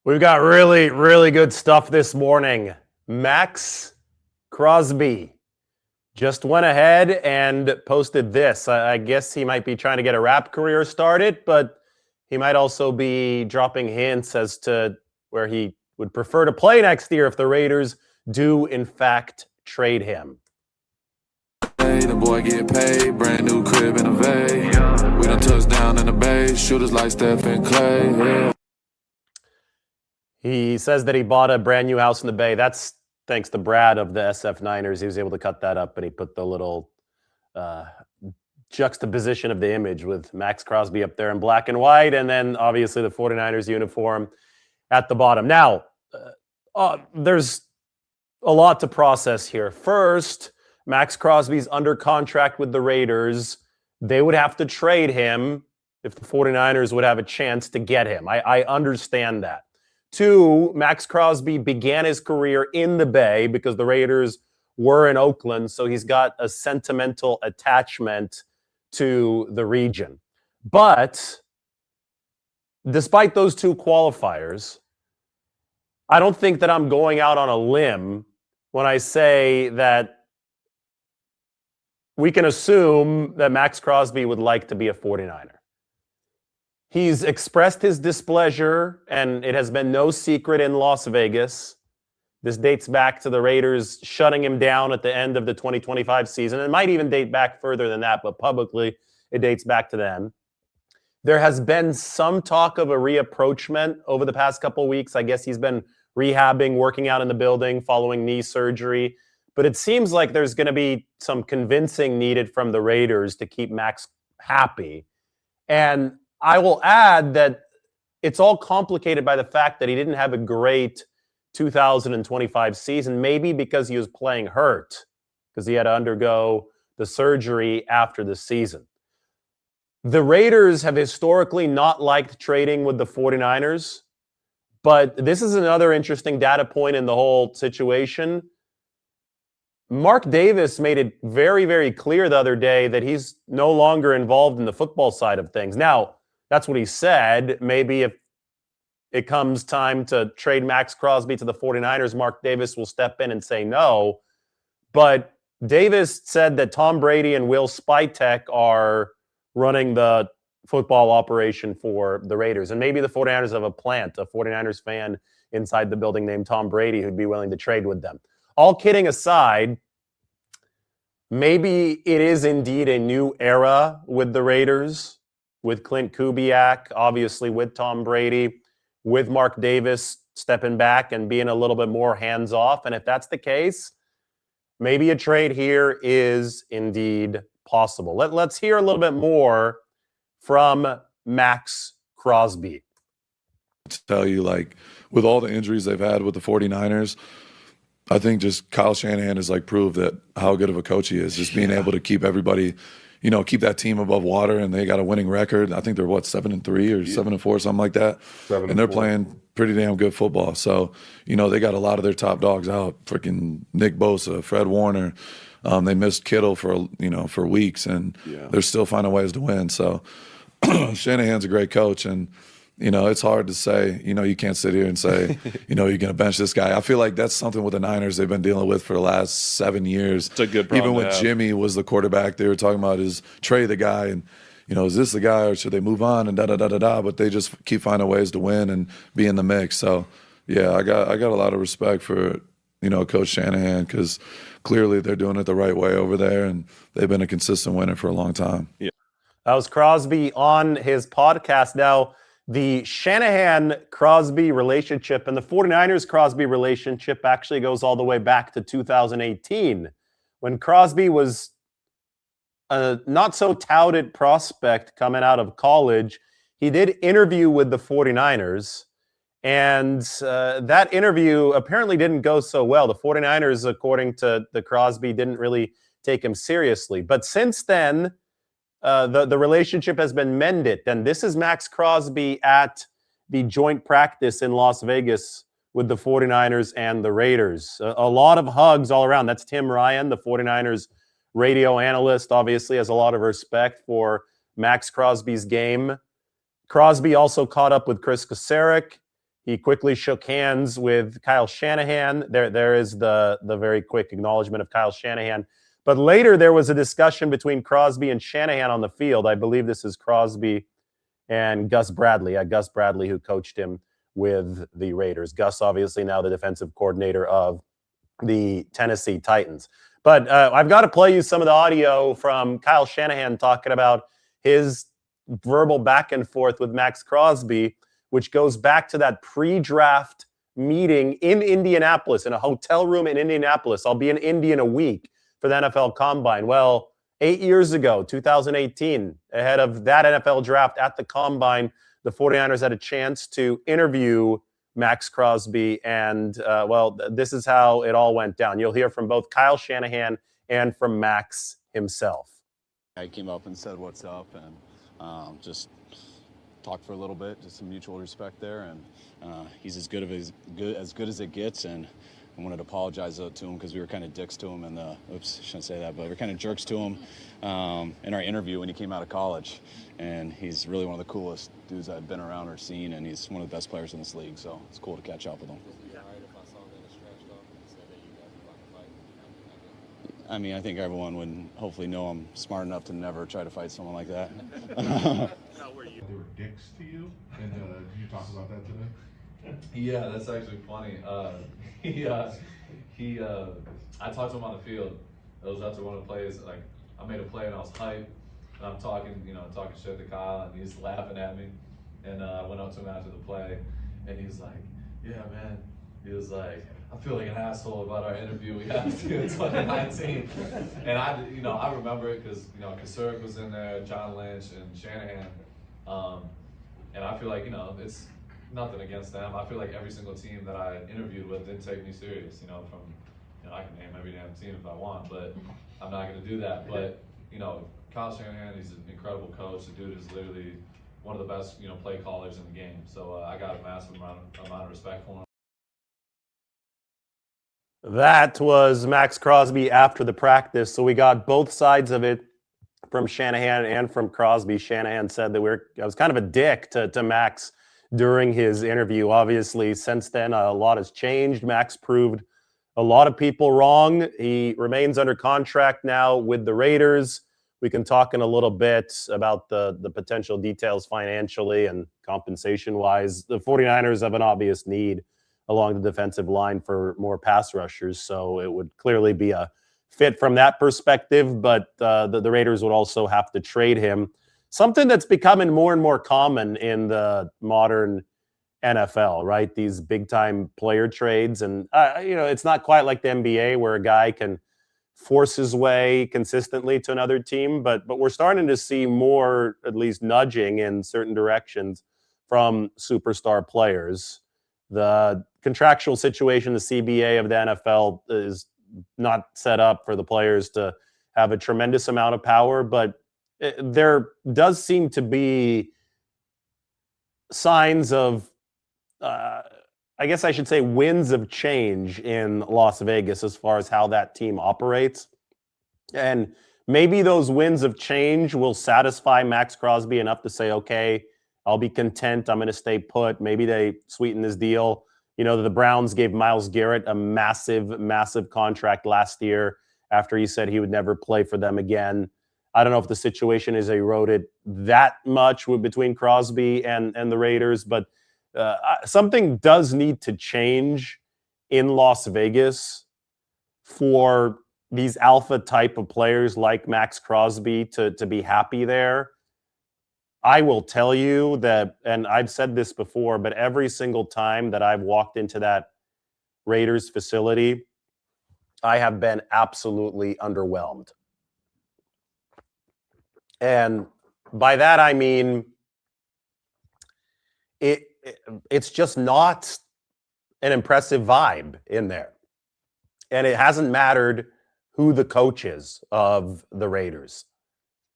We've got really, really good stuff this morning. Maxx Crosby just went ahead and posted this. I guess he might be trying to get a rap career started, but he might also be dropping hints as to where he would prefer to play next year if the Raiders do, in fact, trade him. Hey, the boy get paid, brand new crib in a Bay. We done touched down in the Bay, shooters like Steph and Clay. Yeah. He says that he bought a brand new house in the Bay. That's thanks to Brad of the SF Niners. He was able to cut that up, and he put the little juxtaposition of the image with Maxx Crosby up there in black and white, and then obviously the 49ers uniform at the bottom. Now, there's a lot to process here. First, Maxx Crosby's under contract with the Raiders. They would have to trade him if the 49ers would have a chance to get him. I understand that. Two, Maxx Crosby began his career in the Bay because the Raiders were in Oakland, so he's got a sentimental attachment to the region. But despite those two qualifiers, I don't think that I'm going out on a limb when I say that we can assume that Maxx Crosby would like to be a 49er. He's expressed his displeasure, and it has been no secret in Las Vegas. This dates back to the Raiders shutting him down at the end of the 2025 season. It might even date back further than that, but publicly it dates back to then. There has been some talk of a reapproachment over the past couple of weeks. I guess he's been rehabbing, working out in the building following knee surgery. But it seems like there's going to be some convincing needed from the Raiders to keep Max happy. And I will add that it's all complicated by the fact that he didn't have a great 2025 season, maybe because he was playing hurt, because he had to undergo the surgery after the season. The Raiders have historically not liked trading with the 49ers, but this is another interesting data point in the whole situation. Mark Davis made it very, very clear the other day that he's no longer involved in the football side of things. Now, that's what he said. Maybe if it comes time to trade Maxx Crosby to the 49ers, Mark Davis will step in and say no. But Davis said that Tom Brady and Will Spytek are running the football operation for the Raiders. And maybe the 49ers have a 49ers fan inside the building named Tom Brady who'd be willing to trade with them. All kidding aside, maybe it is indeed a new era with the Raiders, with Clint Kubiak, obviously with Tom Brady, with Mark Davis stepping back and being a little bit more hands-off. And if that's the case, maybe a trade here is indeed possible. Let's hear a little bit more from Maxx Crosby. To tell you, like, with all the injuries they've had with the 49ers, I think just Kyle Shanahan has proved that how good of a coach he is, just being able to keep everybody, keep that team above water, and they got a winning record. I think they're 7-3 or 7-4, something like that. And they're playing pretty damn good football. So, they got a lot of their top dogs out. Freaking Nick Bosa, Fred Warner. They missed Kittle for weeks, and they're still finding ways to win. So Shanahan's a great coach, and it's hard to say, you can't sit here and say, you're going to bench this guy. I feel like that's something with the Niners they've been dealing with for the last 7 years. It's a good problem. Even when Jimmy was the quarterback, they were talking about is Trey the guy, and is this the guy, or should they move on, and da-da-da-da-da. But they just keep finding ways to win and be in the mix. So, yeah, I got a lot of respect for, Coach Shanahan, because clearly they're doing it the right way over there, and they've been a consistent winner for a long time. Yeah. That was Crosby on his podcast. Now, the Shanahan-Crosby relationship and the 49ers-Crosby relationship actually goes all the way back to 2018, when Crosby was a not-so-touted prospect coming out of college. He did interview with the 49ers, and that interview apparently didn't go so well. The 49ers, according to the Crosby, didn't really take him seriously. But since then, the relationship has been mended. And this is Maxx Crosby at the joint practice in Las Vegas with the 49ers and the Raiders. A lot of hugs all around. That's Tim Ryan, the 49ers radio analyst, obviously has a lot of respect for Maxx Crosby's game. Crosby also caught up with Chris Kasarik. He quickly shook hands with Kyle Shanahan. There is the very quick acknowledgement of Kyle Shanahan. But later there was a discussion between Crosby and Shanahan on the field. I believe this is Crosby and Gus Bradley. Gus Bradley, who coached him with the Raiders. Gus, obviously now the defensive coordinator of the Tennessee Titans. But I've got to play you some of the audio from Kyle Shanahan talking about his verbal back and forth with Maxx Crosby, which goes back to that pre-draft meeting in Indianapolis, in a hotel room in Indianapolis. I'll be in Indy in a week for the NFL Combine. Well, 8 years ago, 2018, ahead of that NFL draft at the Combine, the 49ers had a chance to interview Maxx Crosby, and this is how it all went down. You'll hear from both Kyle Shanahan and from Maxx himself. I came up and said what's up, and just talked for a little bit, just some mutual respect there, and he's as good as it gets, and I wanted to apologize to him because we were kind of dicks to him, and shouldn't say that, but we were kind of jerks to him in our interview when he came out of college. And he's really one of the coolest dudes I've been around or seen, and he's one of the best players in this league, so it's cool to catch up with him. I mean, I think everyone would hopefully know I'm smart enough to never try to fight someone like that. They were dicks to you, and did you talk about that today? Yeah, that's actually funny. I talked to him on the field. It was after one of the plays. Like, I made a play and I was hyped, and I'm talking shit to Kyle, and he's laughing at me. And I went up to him after the play, and he's like, "Yeah, man." He was like, "I feel like an asshole about our interview we had in 2019." And I remember it because Kasurek was in there, John Lynch, and Shanahan. And I feel like it's nothing against them. I feel like every single team that I interviewed with didn't take me serious. I can name every damn team if I want, but I'm not going to do that. But Kyle Shanahan, he's an incredible coach. The dude is literally one of the best play callers in the game. So I got a massive amount of respect for him. That was Maxx Crosby after the practice. So we got both sides of it from Shanahan and from Crosby. Shanahan said that I was kind of a dick to Maxx during his interview. Obviously, since then, a lot has changed. Maxx proved a lot of people wrong. He remains under contract now with the Raiders. We can talk in a little bit about the potential details financially and compensation-wise. The 49ers have an obvious need along the defensive line for more pass rushers, so it would clearly be a fit from that perspective, but the Raiders would also have to trade him. Something that's becoming more and more common in the modern NFL, right? These big-time player trades. And, it's not quite like the NBA where a guy can force his way consistently to another team, but we're starting to see more, at least nudging in certain directions from superstar players. The contractual situation, the CBA of the NFL is not set up for the players to have a tremendous amount of power, but there does seem to be signs of, I guess I should say, winds of change in Las Vegas as far as how that team operates. And maybe those winds of change will satisfy Maxx Crosby enough to say, okay, I'll be content. I'm going to stay put. Maybe they sweeten this deal. The Browns gave Myles Garrett a massive, massive contract last year after he said he would never play for them again. I don't know if the situation is eroded that much between Crosby and the Raiders, but something does need to change in Las Vegas for these alpha type of players like Maxx Crosby to be happy there. I will tell you that, and I've said this before, but every single time that I've walked into that Raiders facility, I have been absolutely underwhelmed. And by that, I mean, it's just not an impressive vibe in there. And it hasn't mattered who the coach is of the Raiders.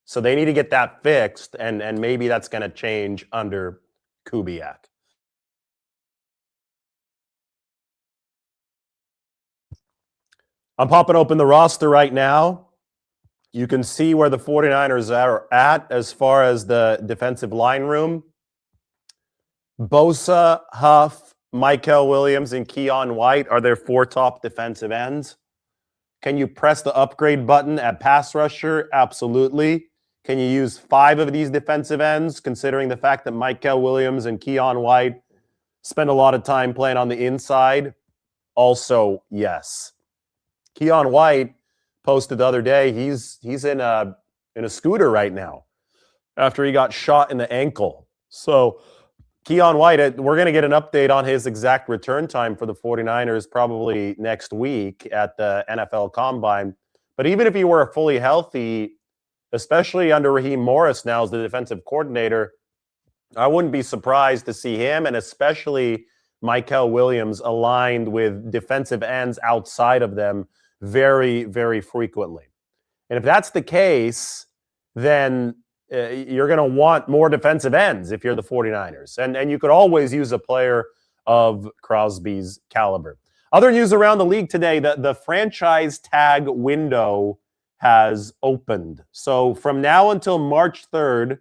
So they need to get that fixed, and maybe that's going to change under Kubiak. I'm popping open the roster right now. You can see where the 49ers are at as far as the defensive line room. Bosa, Huff, Mykel Williams and Keon White are their 4 top defensive ends. Can you press the upgrade button at pass rusher? Absolutely. Can you use 5 of these defensive ends, considering the fact that Mykel Williams and Keon White spend a lot of time playing on the inside? Also, yes. Keon White posted the other day, he's in a scooter right now after he got shot in the ankle. So Keon White, we're going to get an update on his exact return time for the 49ers probably next week at the NFL Combine. But even if he were fully healthy, especially under Raheem Morris now as the defensive coordinator, I wouldn't be surprised to see him and especially Mykel Williams aligned with defensive ends outside of them very, very frequently. And if that's the case, then you're going to want more defensive ends if you're the 49ers. And you could always use a player of Crosby's caliber. Other news around the league today, the franchise tag window has opened. So from now until March 3rd,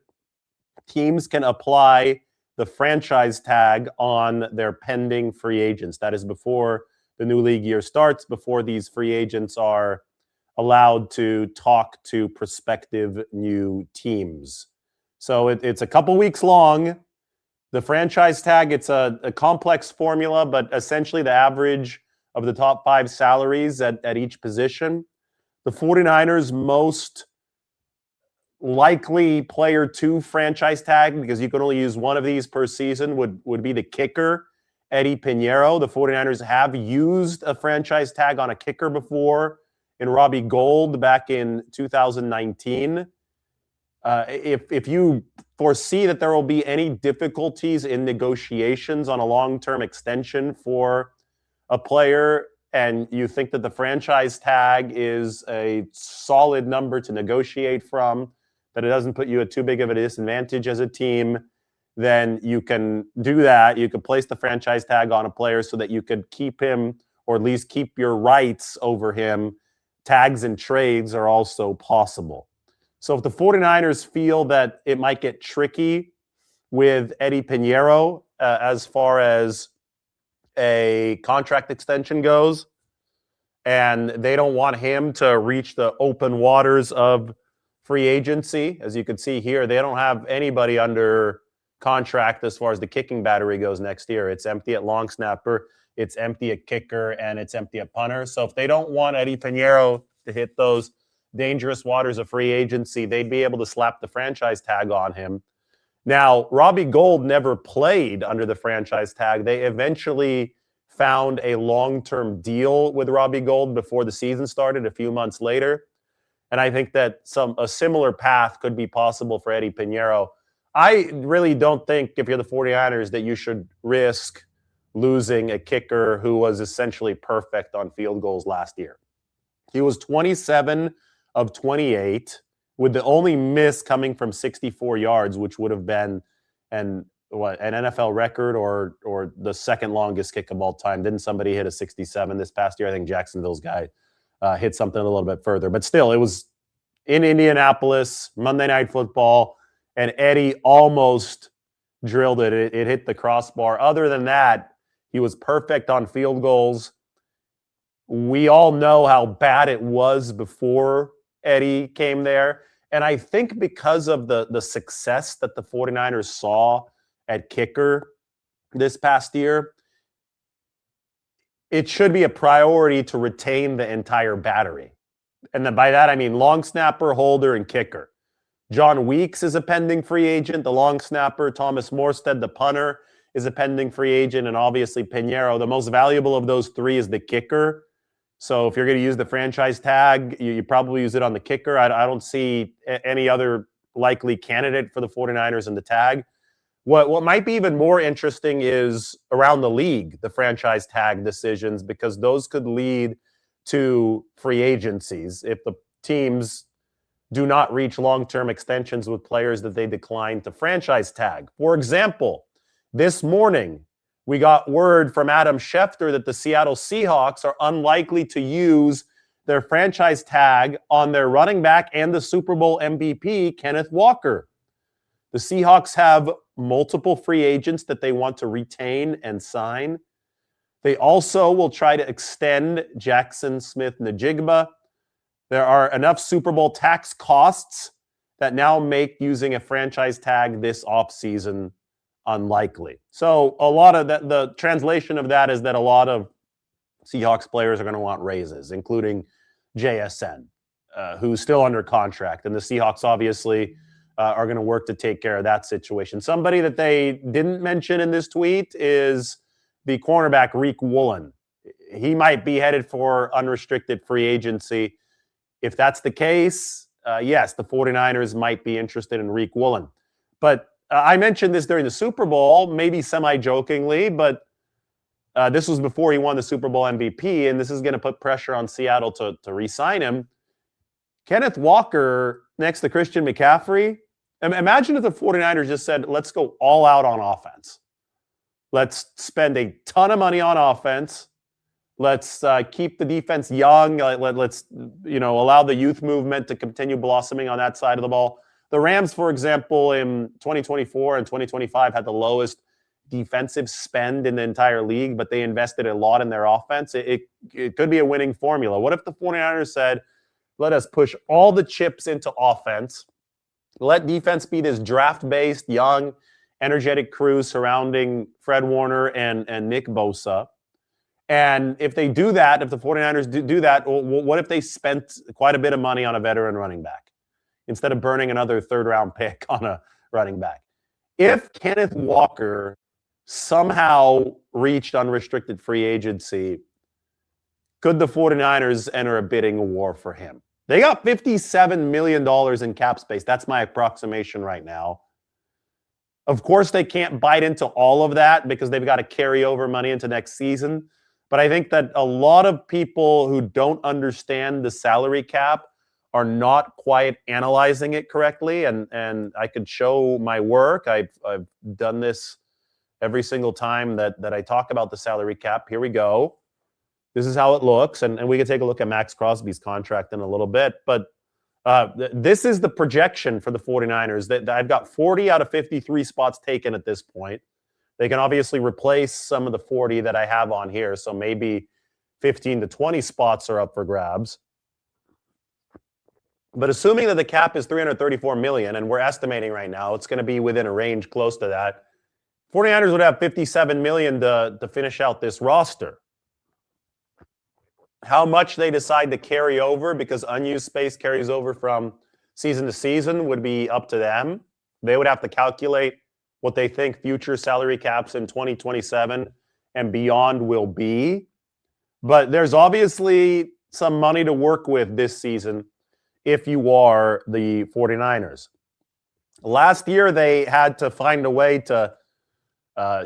teams can apply the franchise tag on their pending free agents. That is before the new league year starts, before these free agents are allowed to talk to prospective new teams. So it's a couple weeks long. The franchise tag, it's a complex formula, but essentially the average of the top 5 salaries at each position. The 49ers' most likely player to franchise tag, because you can only use one of these per season, would be the kicker, Eddie Pinheiro. The 49ers have used a franchise tag on a kicker before in Robbie Gould back in 2019. If you foresee that there will be any difficulties in negotiations on a long-term extension for a player, and you think that the franchise tag is a solid number to negotiate from, that it doesn't put you at too big of a disadvantage as a team, then you can do that. You could place the franchise tag on a player so that you could keep him, or at least keep your rights over him. Tags and trades are also possible. So if the 49ers feel that it might get tricky with Eddie Pinheiro as far as a contract extension goes, and they don't want him to reach the open waters of free agency, as you can see here, they don't have anybody under contract as far as the kicking battery goes next year. It's empty at long snapper, it's empty at kicker, and it's empty at punter. So if they don't want Eddie Pinheiro to hit those dangerous waters of free agency, they'd be able to slap the franchise tag on him. Now, Robbie Gould never played under the franchise tag. They eventually found a long-term deal with Robbie Gould before the season started a few months later. And I think that a similar path could be possible for Eddie Pinheiro. I really don't think, if you're the 49ers, that you should risk losing a kicker who was essentially perfect on field goals last year. He was 27 of 28, with the only miss coming from 64 yards, which would have been an NFL record or the second longest kick of all time. Didn't somebody hit a 67 this past year? I think Jacksonville's guy hit something a little bit further. But still, it was in Indianapolis, Monday Night Football, and Eddie almost drilled it. It hit the crossbar. Other than that, he was perfect on field goals. We all know how bad it was before Eddie came there. And I think because of the success that the 49ers saw at kicker this past year, it should be a priority to retain the entire battery. And then by that, I mean long snapper, holder, and kicker. John Weeks is a pending free agent, the long snapper. Thomas Morstead, the punter, is a pending free agent. And obviously Pinheiro, the most valuable of those three, is the kicker. So if you're going to use the franchise tag, you probably use it on the kicker. I don't see any other likely candidate for the 49ers in the tag. What might be even more interesting is around the league, the franchise tag decisions, because those could lead to free agencies if the teams do not reach long-term extensions with players that they decline to franchise tag. For example, this morning, we got word from Adam Schefter that the Seattle Seahawks are unlikely to use their franchise tag on their running back and the Super Bowl MVP, Kenneth Walker. The Seahawks have multiple free agents that they want to retain and sign. They also will try to extend Jackson Smith-Njigba. There are enough Super Bowl tax costs that now make using a franchise tag this offseason unlikely. So a lot of that, the translation of that is that a lot of Seahawks players are going to want raises, including JSN, who's still under contract. And the Seahawks obviously are going to work to take care of that situation. Somebody that they didn't mention in this tweet is the cornerback Reek Woolen. He might be headed for unrestricted free agency. If that's the case, yes, the 49ers might be interested in Reek Woolen. But I mentioned this during the Super Bowl, maybe semi-jokingly, but this was before he won the Super Bowl MVP, and this is going to put pressure on Seattle to re-sign him. Kenneth Walker next to Christian McCaffrey. Imagine if the 49ers just said, let's go all out on offense. Let's spend a ton of money on offense. Let's keep the defense young. Let's allow the youth movement to continue blossoming on that side of the ball. The Rams, for example, in 2024 and 2025 had the lowest defensive spend in the entire league, but they invested a lot in their offense. It could be a winning formula. What if the 49ers said, let us push all the chips into offense, let defense be this draft-based, young, energetic crew surrounding Fred Warner and Nick Bosa. And if they do that, if the 49ers do that, what if they spent quite a bit of money on a veteran running back instead of burning another third-round pick on a running back? If Kenneth Walker somehow reached unrestricted free agency, could the 49ers enter a bidding war for him? They got $57 million in cap space. That's my approximation right now. Of course, they can't bite into all of that because they've got to carry over money into next season. But I think that a lot of people who don't understand the salary cap are not quite analyzing it correctly. And I could show my work. I've done this every single time that I talk about the salary cap. Here we go. This is how it looks. And we can take a look at Maxx Crosby's contract in a little bit. But this is the projection for the 49ers. That I've got 40 out of 53 spots taken at this point. They can obviously replace some of the 40 that I have on here. So maybe 15 to 20 spots are up for grabs. But assuming that the cap is $334 million, and we're estimating right now it's going to be within a range close to that, 49ers would have $57 million to finish out this roster. How much they decide to carry over, because unused space carries over from season to season, would be up to them. They would have to calculate what they think future salary caps in 2027 and beyond will be. But there's obviously some money to work with this season if you are the 49ers. Last year, they had to find a way to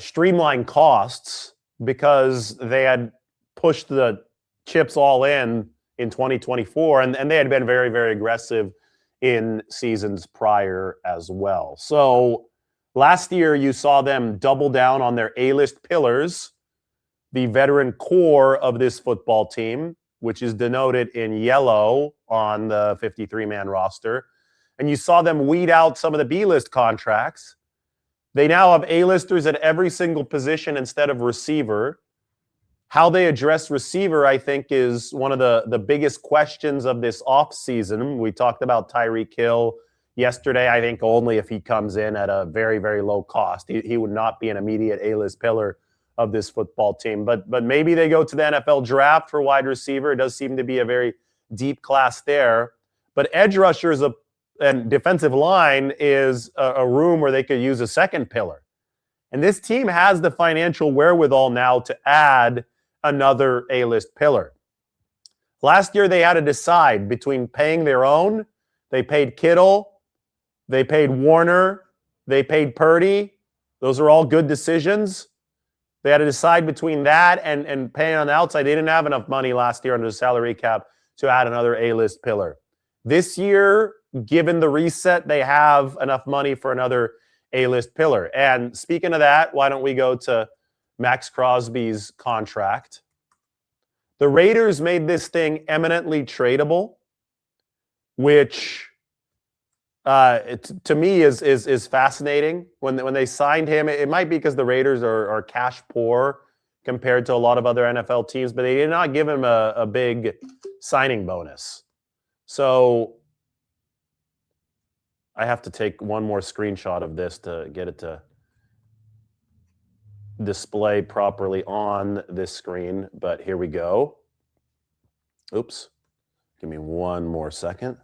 streamline costs because they had pushed the chips all in 2024, and they had been very, very aggressive in seasons prior as well. So last year, you saw them double down on their A-list pillars, the veteran core of this football team, which is denoted in yellow on the 53-man roster. And you saw them weed out some of the B-list contracts. They now have A-listers at every single position instead of receiver. How they address receiver, I think, is one of the biggest questions of this offseason. We talked about Tyreek Hill yesterday. I think only if he comes in at a very, very low cost. He would not be an immediate A-list pillar of this football team. But maybe they go to the NFL draft for wide receiver. It does seem to be a very deep class there. But edge rushers and defensive line is a room where they could use a second pillar. And this team has the financial wherewithal now to add another A-list pillar. Last year, they had to decide between paying their own. They paid Kittle. They paid Warner. They paid Purdy. Those are all good decisions. They had to decide between that and paying on the outside. They didn't have enough money last year under the salary cap to add another A-list pillar. This year, given the reset, they have enough money for another A-list pillar. And speaking of that, why don't we go to Maxx Crosby's contract? The Raiders made this thing eminently tradable, which to me is fascinating. When they signed him, it might be because the Raiders are cash poor compared to a lot of other NFL teams, but they did not give him a big signing bonus. So I have to take one more screenshot of this to get it to display properly on this screen, but here we go. Oops. Give me one more second.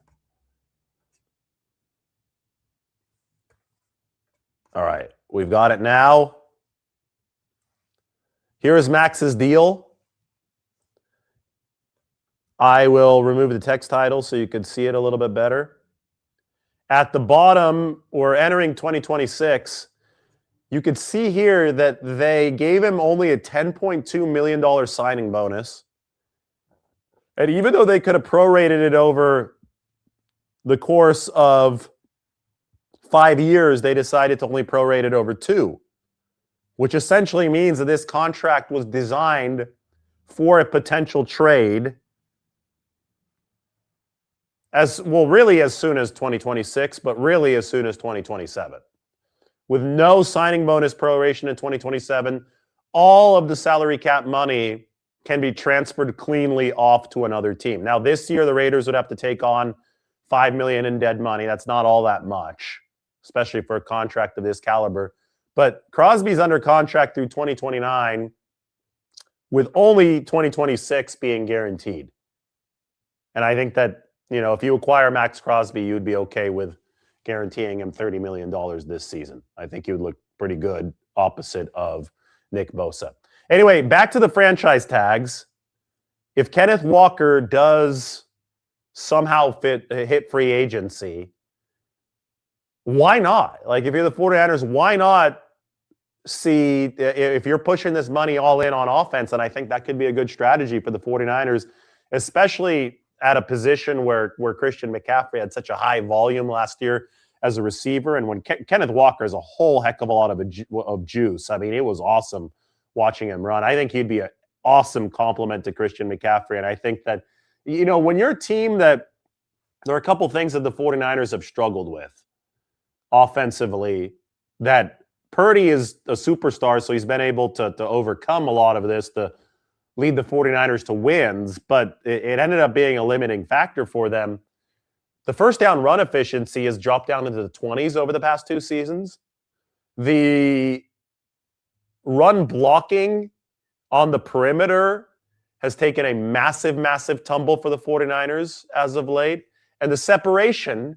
All right, we've got it now. Here is Max's deal. I will remove the text title so you can see it a little bit better. At the bottom, we're entering 2026. You could see here that they gave him only a $10.2 million signing bonus. And even though they could have prorated it over the course of 5 years, they decided to only prorate it over 2, which essentially means that this contract was designed for a potential trade really as soon as 2026, but really as soon as 2027. With no signing bonus proration in 2027, all of the salary cap money can be transferred cleanly off to another team. Now, this year, the Raiders would have to take on $5 million in dead money. That's not all that much, especially for a contract of this caliber. But Crosby's under contract through 2029, with only 2026 being guaranteed. And I think that, if you acquire Maxx Crosby, you'd be okay with guaranteeing him $30 million this season. I think he would look pretty good opposite of Nick Bosa. Anyway, back to the franchise tags. If Kenneth Walker does somehow hit free agency, why not? Like, if you're the 49ers, why not see if you're pushing this money all in on offense? And I think that could be a good strategy for the 49ers, especially at a position where Christian McCaffrey had such a high volume last year as a receiver. And when Kenneth Walker has a whole heck of a lot of juice. I mean, it was awesome watching him run. I think he'd be an awesome complement to Christian McCaffrey. And I think that, when you're a team that there are a couple things that the 49ers have struggled with offensively, that Purdy is a superstar, so he's been able to overcome a lot of this to lead the 49ers to wins, but it ended up being a limiting factor for them. The first down run efficiency has dropped down into the 20s over the past 2 seasons. The run blocking on the perimeter has taken a massive, massive tumble for the 49ers as of late. And the separation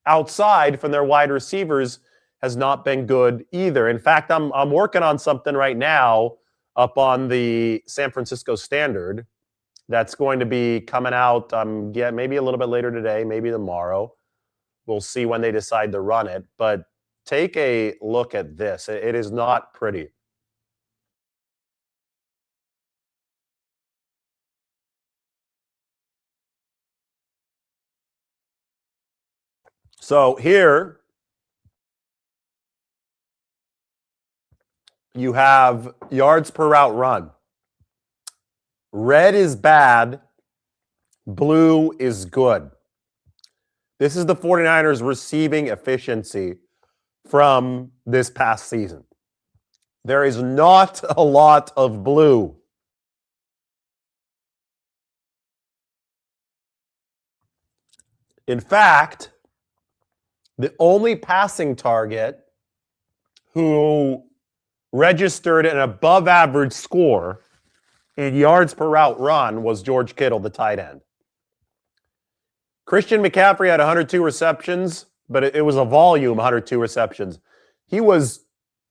outside from their wide receivers has not been good either. In fact, I'm working on something right now up on the San Francisco Standard that's going to be coming out maybe a little bit later today, maybe tomorrow. We'll see when they decide to run it. But take a look at this. It is not pretty. So here you have yards per route run. Red is bad. Blue is good. This is the 49ers receiving efficiency from this past season. There is not a lot of blue. In fact, the only passing target who registered an above average score in yards per route run was George Kittle, the tight end. Christian McCaffrey had 102 receptions, but it was a volume 102 receptions. He was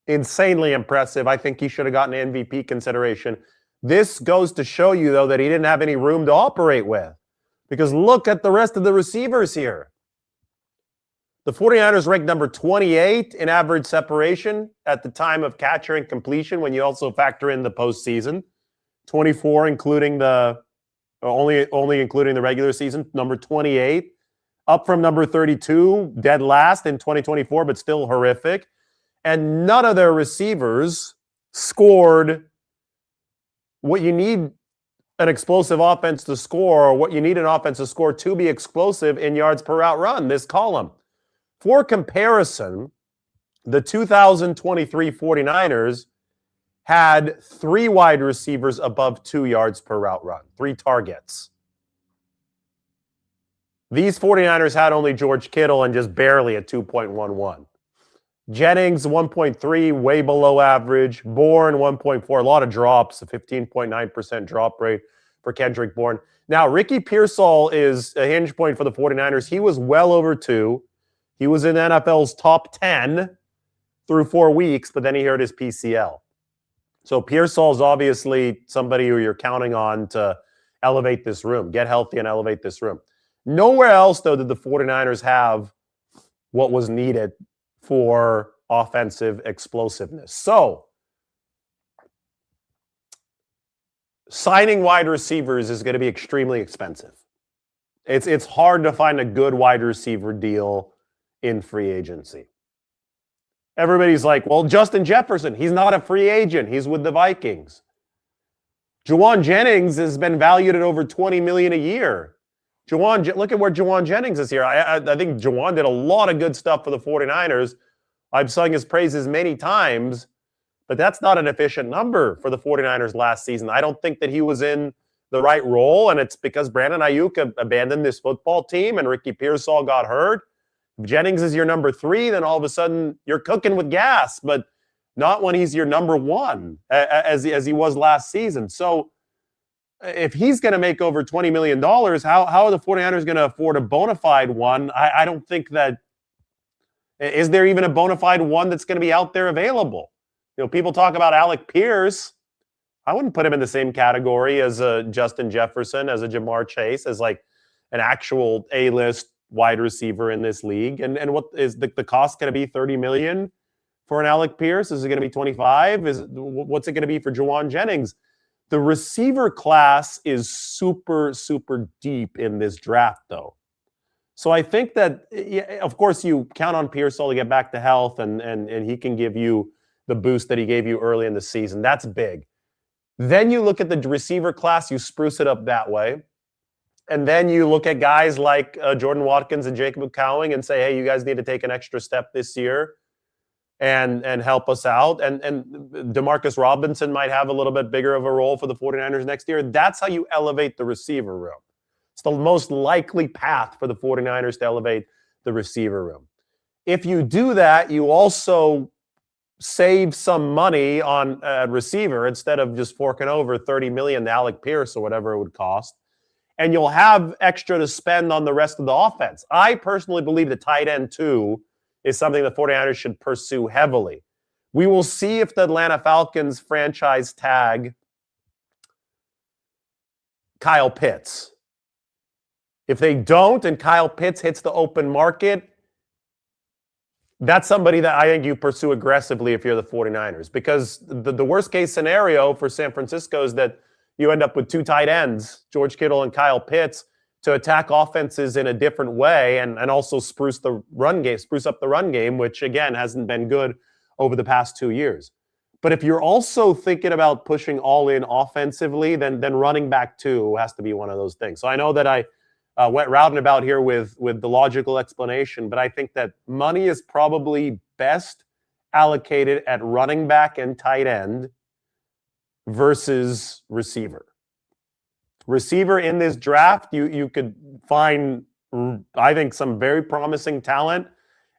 insanely impressive. I think he should have gotten MVP consideration. This goes to show you, though, that he didn't have any room to operate with. Because look at the rest of the receivers here. The 49ers ranked number 28 in average separation at the time of catcher and completion when you also factor in the postseason. 24 including only including the regular season, number 28, up from number 32, dead last in 2024, but still horrific. And none of their receivers scored what you need an explosive offense to score, or what you need an offense to score to be explosive in yards per route run, this column. For comparison, the 2023 49ers had 3 wide receivers above 2 yards per route run, 3 targets. These 49ers had only George Kittle and just barely at 2.11. Jennings, 1.3, way below average. Bourne, 1.4, a lot of drops, a 15.9% drop rate for Kendrick Bourne. Now, Ricky Pearsall is a hinge point for the 49ers. He was well over 2. He was in NFL's top 10 through 4 weeks, but then he hurt his PCL. So Pearsall is obviously somebody who you're counting on to elevate this room, get healthy and elevate this room. Nowhere else, though, did the 49ers have what was needed for offensive explosiveness. So, signing wide receivers is going to be extremely expensive. It's hard to find a good wide receiver deal in free agency. Everybody's like, well, Justin Jefferson, he's not a free agent. He's with the Vikings. Juwan Jennings has been valued at over $20 million a year. Look at where Juwan Jennings is here. I think Juwan did a lot of good stuff for the 49ers. I've sung his praises many times, but that's not an efficient number for the 49ers last season. I don't think that he was in the right role, and it's because Brandon Ayuk abandoned this football team and Ricky Pearsall got hurt. If Jennings is your number 3, then all of a sudden you're cooking with gas, but not when he's your number 1, as he was last season. So if he's going to make over $20 million, how are the 49ers going to afford a bona fide one? I don't think that. Is there even a bona fide one that's going to be out there available? You know, people talk about Alec Pierce. I wouldn't put him in the same category as a Justin Jefferson, as a Jamar Chase, as like an actual A-list wide receiver in this league. And what is the cost going to be? $30 million for an Alec Pierce? Is it going to be 25? What's it going to be for Juwan Jennings? The receiver class is super, super deep in this draft, though. So I think that, of course, you count on Pearsall to get back to health, and he can give you the boost that he gave you early in the season. That's big. Then you look at the receiver class, you spruce it up that way. And then you look at guys like Jordan Watkins and Jacob Cowing and say, hey, you guys need to take an extra step this year and help us out. And Demarcus Robinson might have a little bit bigger of a role for the 49ers next year. That's how you elevate the receiver room. It's the most likely path for the 49ers to elevate the receiver room. If you do that, you also save some money on a receiver instead of just forking over $30 million to Alec Pierce or whatever it would cost. And you'll have extra to spend on the rest of the offense. I personally believe the tight end, too, is something the 49ers should pursue heavily. We will see if the Atlanta Falcons franchise tag Kyle Pitts. If they don't and Kyle Pitts hits the open market, that's somebody that I think you pursue aggressively if you're the 49ers. Because the worst case scenario for San Francisco is that you end up with 2 tight ends, George Kittle and Kyle Pitts, to attack offenses in a different way and also spruce up the run game, which again hasn't been good over the past 2 years. But if you're also thinking about pushing all in offensively, then running back 2 has to be one of those things. So I know that I went round and about here with the logical explanation, but I think that money is probably best allocated at running back and tight end versus receiver. Receiver in this draft, you could find, I think, some very promising talent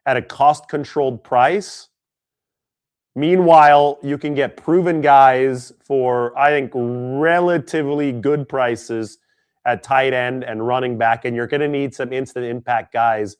at a cost-controlled price. Meanwhile, you can get proven guys for, I think, relatively good prices at tight end and running back, and you're going to need some instant impact guys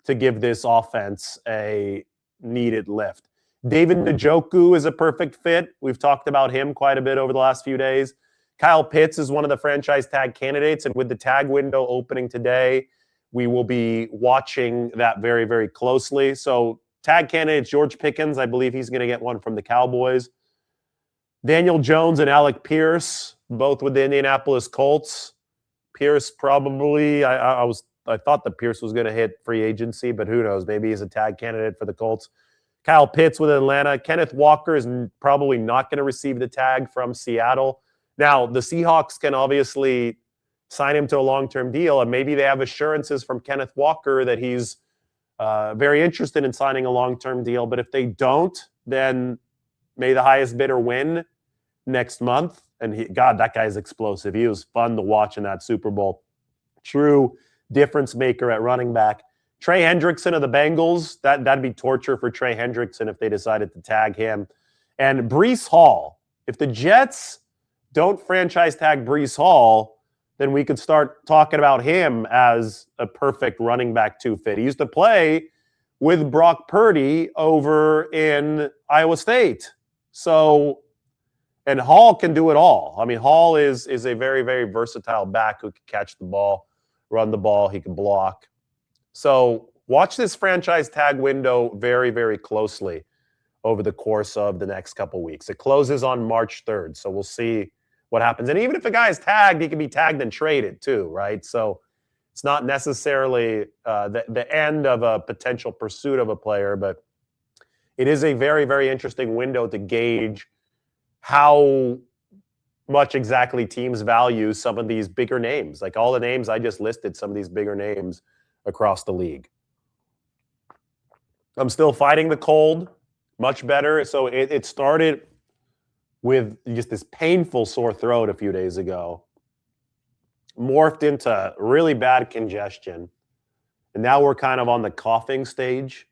to give this offense a needed lift. David Njoku is a perfect fit. We've talked about him quite a bit over the last few days. Kyle Pitts is one of the franchise tag candidates, and with the tag window opening today, we will be watching that very, very closely. So tag candidates, George Pickens, I believe he's going to get one from the Cowboys. Daniel Jones and Alec Pierce, both with the Indianapolis Colts. Pierce probably, I thought that Pierce was going to hit free agency, but who knows? Maybe he's a tag candidate for the Colts. Kyle Pitts with Atlanta. Kenneth Walker is probably not going to receive the tag from Seattle. Now, the Seahawks can obviously sign him to a long-term deal, and maybe they have assurances from Kenneth Walker that he's very interested in signing a long-term deal. But if they don't, then may the highest bidder win next month. And God, that guy's explosive. He was fun to watch in that Super Bowl. True difference maker at running back. Trey Hendrickson of the Bengals, that'd be torture for Trey Hendrickson if they decided to tag him. And Breece Hall, if the Jets don't franchise tag Breece Hall, then we could start talking about him as a perfect running back 2 fit. He used to play with Brock Purdy over in Iowa State. So, and Hall can do it all. I mean, Hall is a very, very versatile back who can catch the ball, run the ball, he can block. So watch this franchise tag window very, very closely over the course of the next couple weeks. It closes on March 3rd, so we'll see what happens. And even if a guy is tagged, he can be tagged and traded too, right? So it's not necessarily the end of a potential pursuit of a player, but it is a very, very interesting window to gauge how much exactly teams value some of these bigger names. Like all the names I just listed, some of these bigger names across the league. I'm still fighting the cold, much better. So it started with just this painful sore throat a few days ago, morphed into really bad congestion, and now we're kind of on the coughing stage.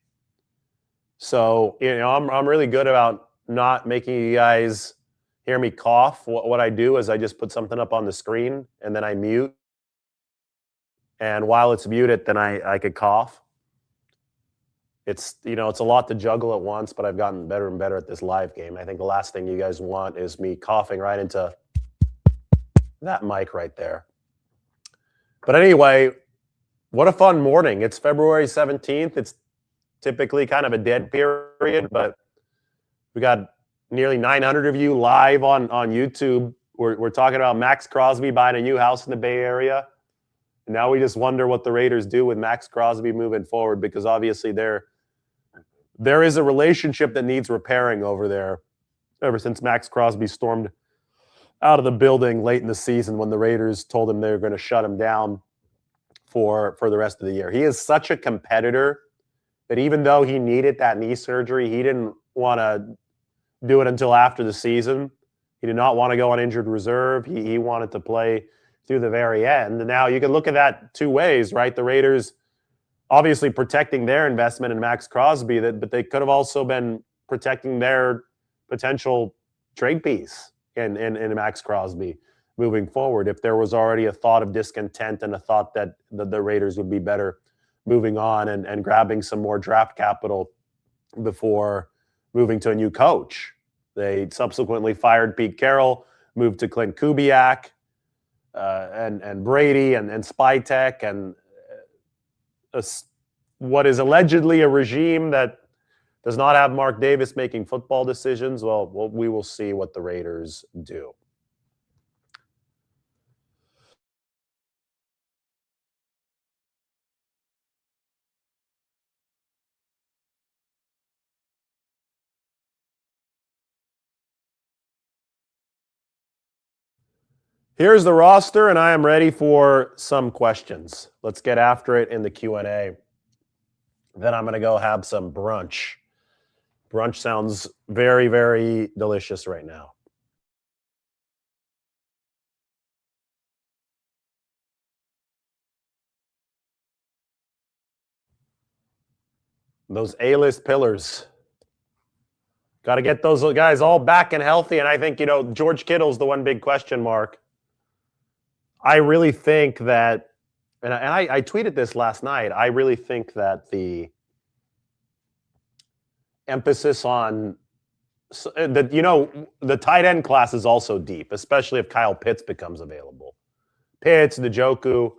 So, I'm really good about not making you guys hear me cough. What I do is I just put something up on the screen, and then I mute. And while it's muted, then I could cough. It's a lot to juggle at once, but I've gotten better and better at this live game. I think the last thing you guys want is me coughing right into that mic right there. But anyway, what a fun morning. It's February 17th. It's typically kind of a dead period, but we got nearly 900 of you live on YouTube. We're talking about Maxx Crosby buying a new house in the Bay Area. And now we just wonder what the Raiders do with Maxx Crosby moving forward, because obviously there is a relationship that needs repairing over there ever since Maxx Crosby stormed out of the building late in the season when the Raiders told him they were going to shut him down for the rest of the year. He is such a competitor that even though he needed that knee surgery, he didn't want to do it until after the season. He did not want to go on injured reserve. He wanted to play through the very end. And now you can look at that two ways, right? The Raiders obviously protecting their investment in Maxx Crosby, but they could have also been protecting their potential trade piece in Maxx Crosby moving forward. If there was already a thought of discontent and a thought that the Raiders would be better moving on and grabbing some more draft capital before moving to a new coach. They subsequently fired Pete Carroll, moved to Clint Kubiak, and Brady and Spytek and what is allegedly a regime that does not have Mark Davis making football decisions. Well, we will see what the Raiders do. Here's the roster, and I am ready for some questions. Let's get after it in the Q&A. Then I'm going to go have some brunch. Brunch sounds very, very delicious right now. Those A-list pillars. Got to get those guys all back and healthy. And I think, George Kittle's the one big question mark. I really think that, and I tweeted this last night, I really think that the emphasis on the tight end class is also deep, especially if Kyle Pitts becomes available. Pitts, Njoku.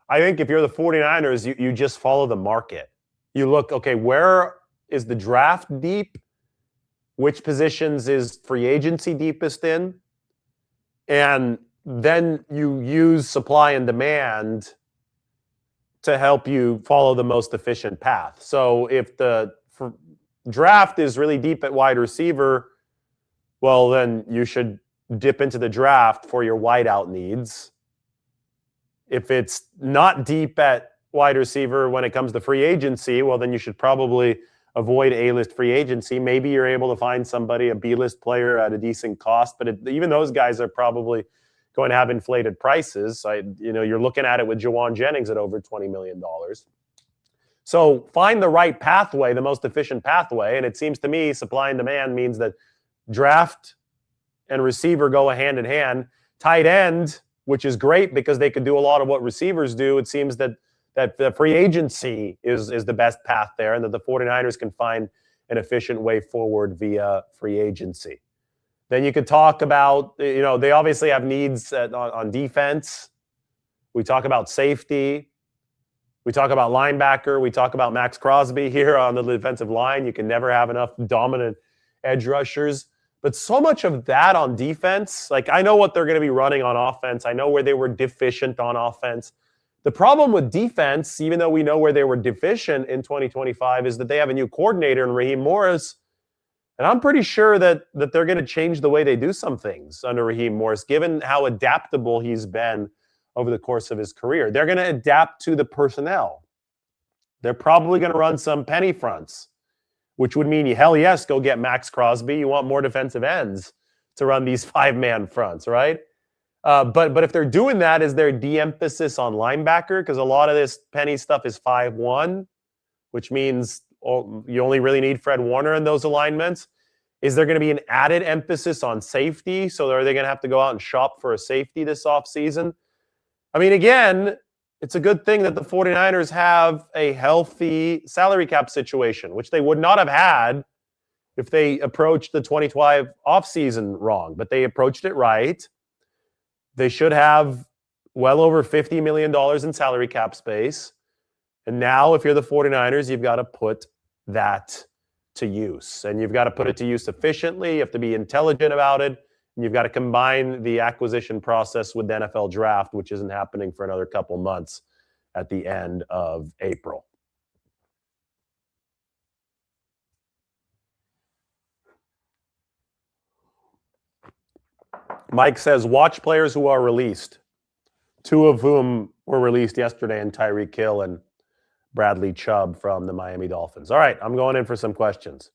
I think if you're the 49ers, you just follow the market. You look, okay, where is the draft deep? Which positions is free agency deepest in? And then you use supply and demand to help you follow the most efficient path. So if the draft is really deep at wide receiver, well, then you should dip into the draft for your wideout needs. If it's not deep at wide receiver when it comes to free agency, well, then you should probably avoid A-list free agency. Maybe you're able to find somebody, a B-list player at a decent cost, but even those guys are probably going to have inflated prices. You're looking at it with Jawan Jennings at over $20 million. So find the right pathway, the most efficient pathway, and it seems to me supply and demand means that draft and receiver go hand in hand. Tight end, which is great because they could do a lot of what receivers do. It seems that the free agency is the best path there, and that the 49ers can find an efficient way forward via free agency. Then you could talk about, they obviously have needs on defense. We talk about safety. We talk about linebacker. We talk about Maxx Crosby here on the defensive line. You can never have enough dominant edge rushers. But so much of that on defense, like I know what they're going to be running on offense. I know where they were deficient on offense. The problem with defense, even though we know where they were deficient in 2025, is that they have a new coordinator in Raheem Morris. And I'm pretty sure that they're going to change the way they do some things under Raheem Morris, given how adaptable he's been over the course of his career. They're going to adapt to the personnel. They're probably going to run some penny fronts, which would mean, hell yes, go get Maxx Crosby. You want more defensive ends to run these 5-man fronts, right? But if they're doing that, is there de-emphasis on linebacker? Because a lot of this penny stuff is 5-1, which means you only really need Fred Warner in those alignments. Is there going to be an added emphasis on safety? So are they going to have to go out and shop for a safety this offseason? I mean, again, it's a good thing that the 49ers have a healthy salary cap situation, which they would not have had if they approached the 2012 offseason wrong. But they approached it right. They should have well over $50 million in salary cap space. And now, if you're the 49ers, you've got to put that to use. And you've got to put it to use efficiently. You have to be intelligent about it. And you've got to combine the acquisition process with the NFL draft, which isn't happening for another couple months at the end of April. Mike says, watch players who are released, 2 of whom were released yesterday, in Tyreek Hill and Bradley Chubb from the Miami Dolphins. All right, I'm going in for some questions.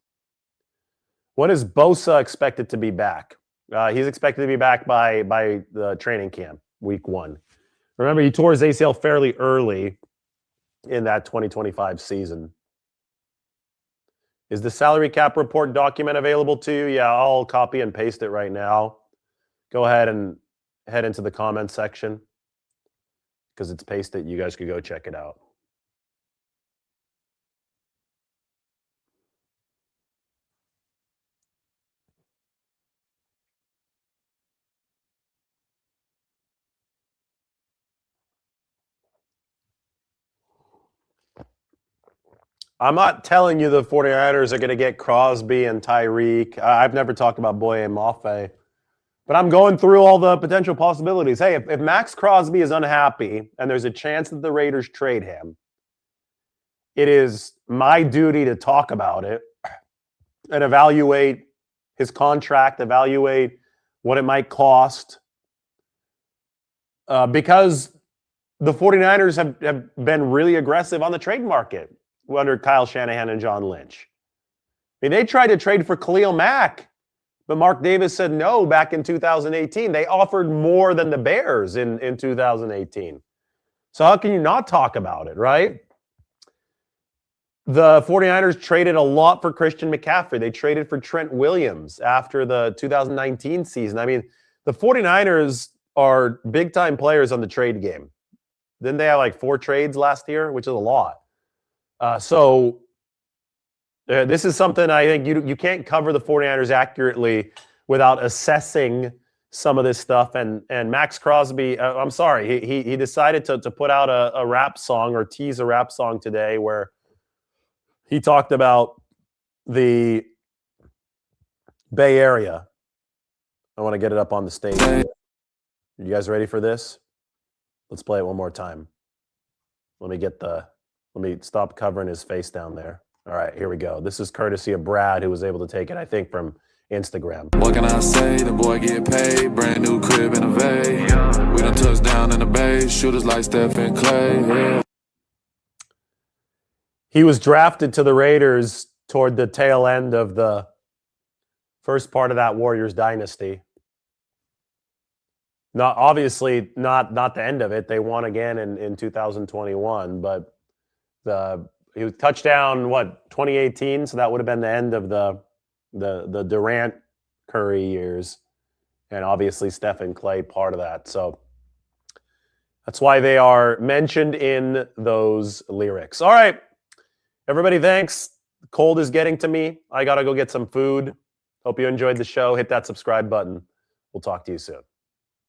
When is Bosa expected to be back? He's expected to be back by the training camp, week 1. Remember, he tore his ACL fairly early in that 2025 season. Is the salary cap report document available to you? Yeah, I'll copy and paste it right now. Go ahead and head into the comments section because it's pasted. You guys could go check it out. I'm not telling you the 49ers are going to get Crosby and Tyreek. I've never talked about Boye and Mafe. But I'm going through all the potential possibilities. Hey, if Maxx Crosby is unhappy and there's a chance that the Raiders trade him, it is my duty to talk about it and evaluate his contract, evaluate what it might cost. Because the 49ers have been really aggressive on the trade market under Kyle Shanahan and John Lynch. I mean, they tried to trade for Khalil Mack, but Mark Davis said no back in 2018. They offered more than the Bears in 2018. So how can you not talk about it, right? The 49ers traded a lot for Christian McCaffrey. They traded for Trent Williams after the 2019 season. I mean, the 49ers are big-time players on the trade game. Didn't they have like 4 trades last year, which is a lot? This is something I think you can't cover the 49ers accurately without assessing some of this stuff. And Maxx Crosby, I'm sorry, he decided to put out a rap song or tease a rap song today where he talked about the Bay Area. I want to get it up on the stage. You guys ready for this? Let's play it one more time. Let me stop covering his face down there. All right, here we go. This is courtesy of Brad, who was able to take it, I think, from Instagram. What can I say? The boy get paid. Brand new crib in a Bay. We done touched down in the Bay. Shooters like Steph and Clay. Yeah. He was drafted to the Raiders toward the tail end of the first part of that Warriors dynasty. Not obviously not the end of it. They won again in 2021, but he was touchdown 2018, so that would have been the end of the Durant Curry years, and obviously Steph and Clay part of that. So that's why they are mentioned in those lyrics. All right, everybody, thanks. The cold is getting to me. I gotta go get some food. Hope you enjoyed the show. Hit that subscribe button. We'll talk to you soon.